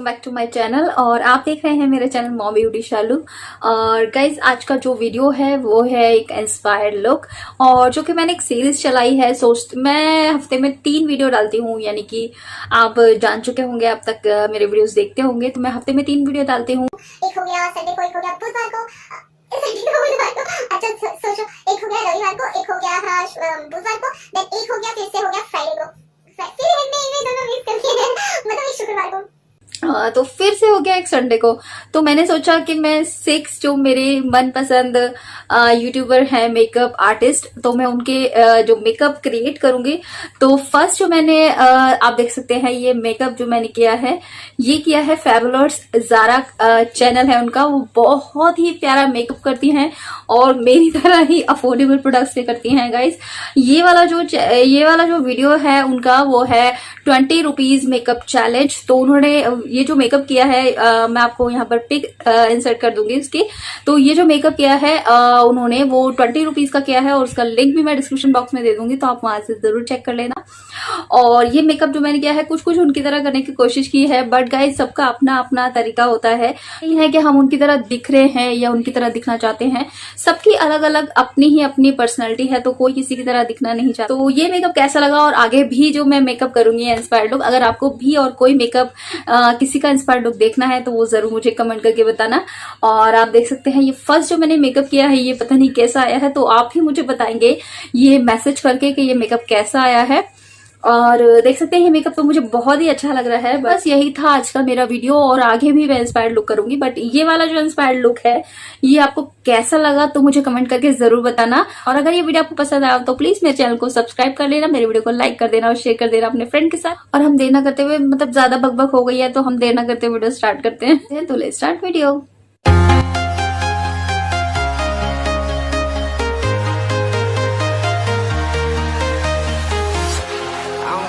Welcome back to my channel. और आप देख रहे हैं मेरे चैनल mombeautyshalu। और गाइज आज का जो वीडियो है वो है एक इंस्पायर्ड लुक, और जो कि मैंने एक सीरीज चलाई है। मैं हफ्ते में 3 वीडियो डालती हूँ, यानी कि आप जान चुके होंगे, अब तक मेरे वीडियोस देखते होंगे। तो मैं हफ्ते में 3 वीडियो डालती हूँ। एक हो गया संडे को, एक हो गया बुधवार को, अच्छा सोचो, एक हो गया रविवार को, एक हो गया बुधवार को, देन एक हो गया फिर से हो गया फ्राइडे को, फिर एक दोनों मिस करके मतलब एक शुक्रवार को। तो फिर से हो गया एक संडे को। तो मैंने सोचा कि मैं 6 जो मेरे मनपसंद यूट्यूबर हैं मेकअप आर्टिस्ट, तो मैं उनके जो मेकअप क्रिएट करूंगी। तो फर्स्ट जो मैंने आप देख सकते हैं, ये मेकअप जो मैंने किया है, ये किया है फेबुलस जारा चैनल है उनका। वो बहुत ही प्यारा मेकअप करती हैं और मेरी तरह ही अफोर्डेबल प्रोडक्ट्स से करती हैं गाइस। ये वाला जो वीडियो है उनका, वो है 20 रुपीज मेकअप चैलेंज। तो उन्होंने ये जो मेकअप किया है, मैं आपको यहाँ पर पिक इंसर्ट कर दूंगी इसकी। तो ये जो मेकअप किया है उन्होंने, वो 20 रुपीज का किया है, और उसका लिंक भी मैं डिस्क्रिप्शन बॉक्स में दे दूंगी, तो आप वहां से जरूर चेक कर लेना। और ये मेकअप जो मैंने किया है, कुछ कुछ उनकी तरह करने की कोशिश की है, बट गाइस सबका अपना अपना तरीका होता है। ये है कि हम उनकी तरह दिख रहे हैं या उनकी तरह दिखना चाहते हैं, सबकी अलग अलग अपनी ही अपनी पर्सनैलिटी है, तो कोई किसी की तरह दिखना नहीं चाहता। तो ये मेकअप कैसा लगा, और आगे भी जो मैं मेकअप करूंगी इंस्पायर्ड लुक, अगर आपको भी और कोई मेकअप किसी का इंस्पायर्ड लुक देखना है तो वो जरूर मुझे कमेंट करके बताना। और आप देख सकते हैं, ये फर्स्ट जो मैंने मेकअप किया है, ये पता नहीं कैसा आया है, तो आप ही मुझे बताएंगे ये मैसेज करके कि ये मेकअप कैसा आया है। और देख सकते हैं ये मेकअप तो मुझे बहुत ही अच्छा लग रहा है। बस यही था आज का मेरा वीडियो, और आगे भी मैं इंस्पायर्ड लुक करूंगी, बट ये वाला जो इंस्पायर्ड लुक है, ये आपको कैसा लगा तो मुझे कमेंट करके जरूर बताना। और अगर ये वीडियो आपको पसंद आया तो प्लीज मेरे चैनल को सब्सक्राइब कर लेना, मेरे वीडियो को लाइक कर देना और शेयर कर देना अपने फ्रेंड के साथ। और हम देर ना करते हुए, मतलब ज्यादा बकबक हो गई है, तो हम देर ना करते हुए वीडियो स्टार्ट करते हैं। तो let's start video.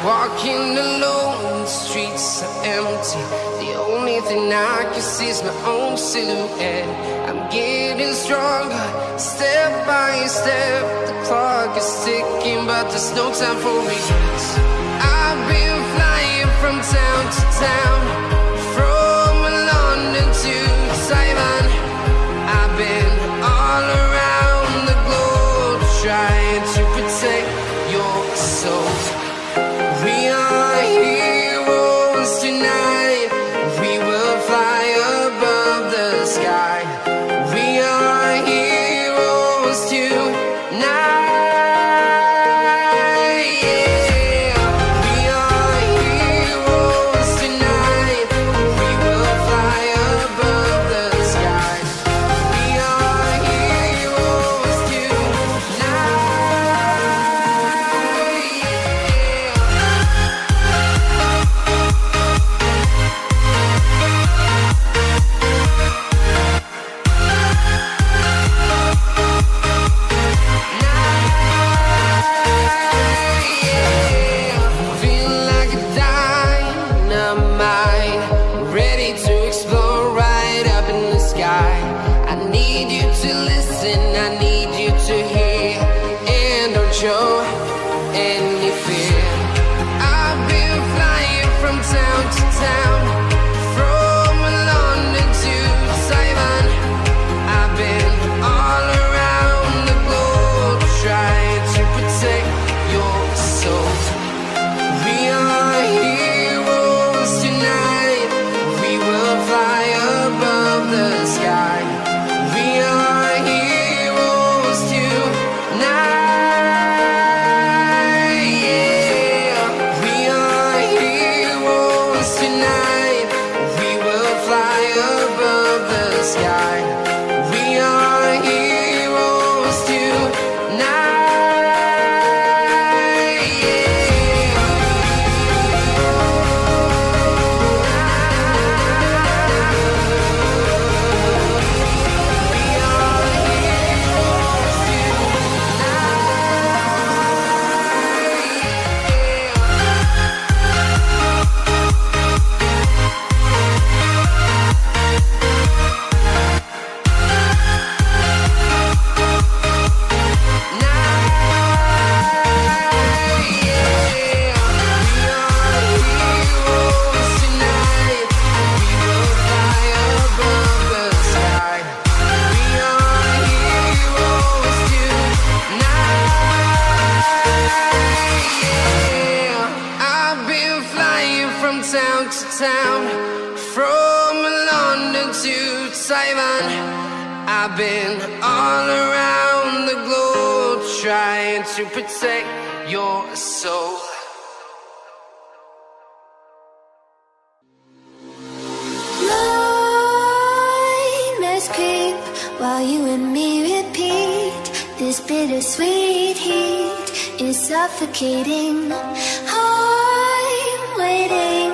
Walking alone, the streets are empty. The only thing I can see is my own silhouette. I'm getting stronger, step by step. The clock is ticking, but there's no time for regrets. I've been flying from town to town, from London to Taiwan. I've been all around the globe, trying to protect your soul. We are heroes tonight. We will fly above the sky. We are heroes tonight. Yeah. town to town, from London to Taiwan. I've been all around the globe trying to protect your soul. Nightmares creep while you and me repeat. This bittersweet heat is suffocating. I'm waiting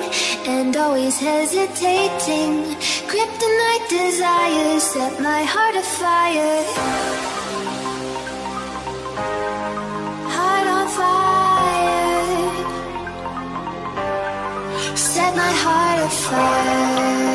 and always hesitating. Kryptonite desires set my heart afire. Heart on fire. Set my heart afire.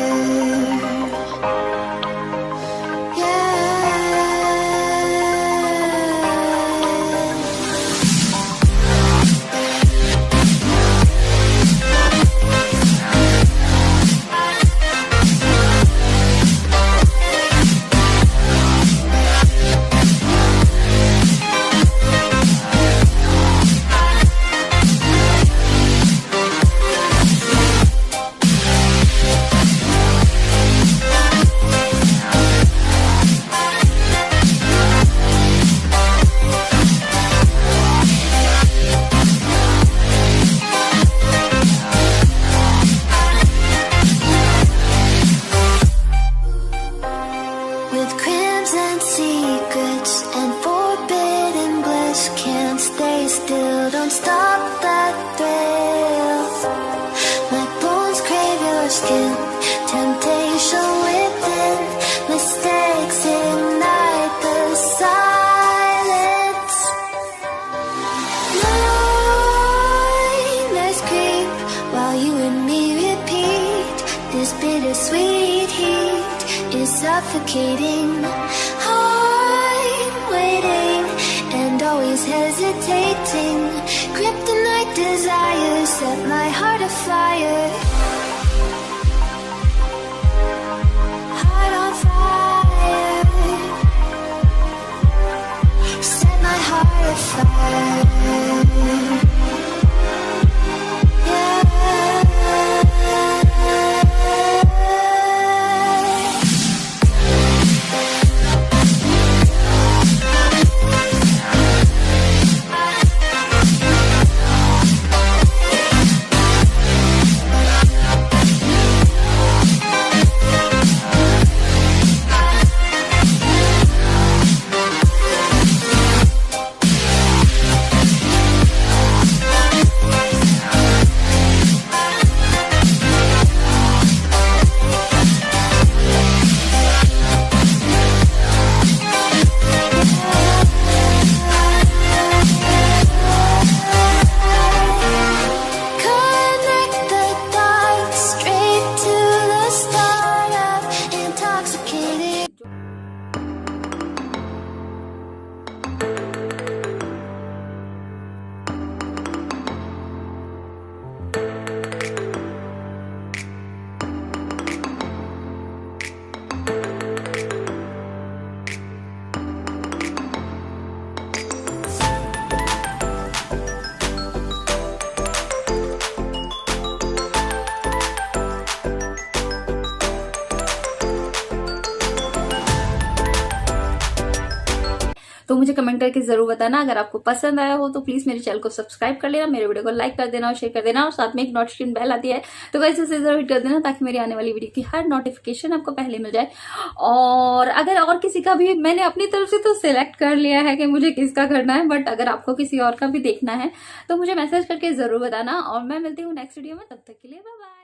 Suffocating. I'm waiting and always hesitating. Kryptonite desires set my heart afire. Heart on fire. Set my heart afire. तो मुझे comment करके जरूर बताना। अगर आपको पसंद आया हो तो प्लीज मेरे चैनल को सब्सक्राइब कर लेना, मेरे वीडियो को लाइक कर देना और शेयर कर देना, और साथ में एक नोटिफिकेशन बेल आती है तो गाइस उसे जरूर हिट कर देना ताकि मेरी आने वाली वीडियो की हर नोटिफिकेशन आपको पहले मिल जाए। और अगर और किसी का भी, मैंने अपनी तरफ से तो सिलेक्ट कर लिया है कि मुझे किसका करना है, बट अगर आपको किसी और का भी देखना है तो मुझे मैसेज करके जरूर बताना। और मैं मिलती हूँ नेक्स्ट वीडियो में, तब तक के लिए बाय बाय।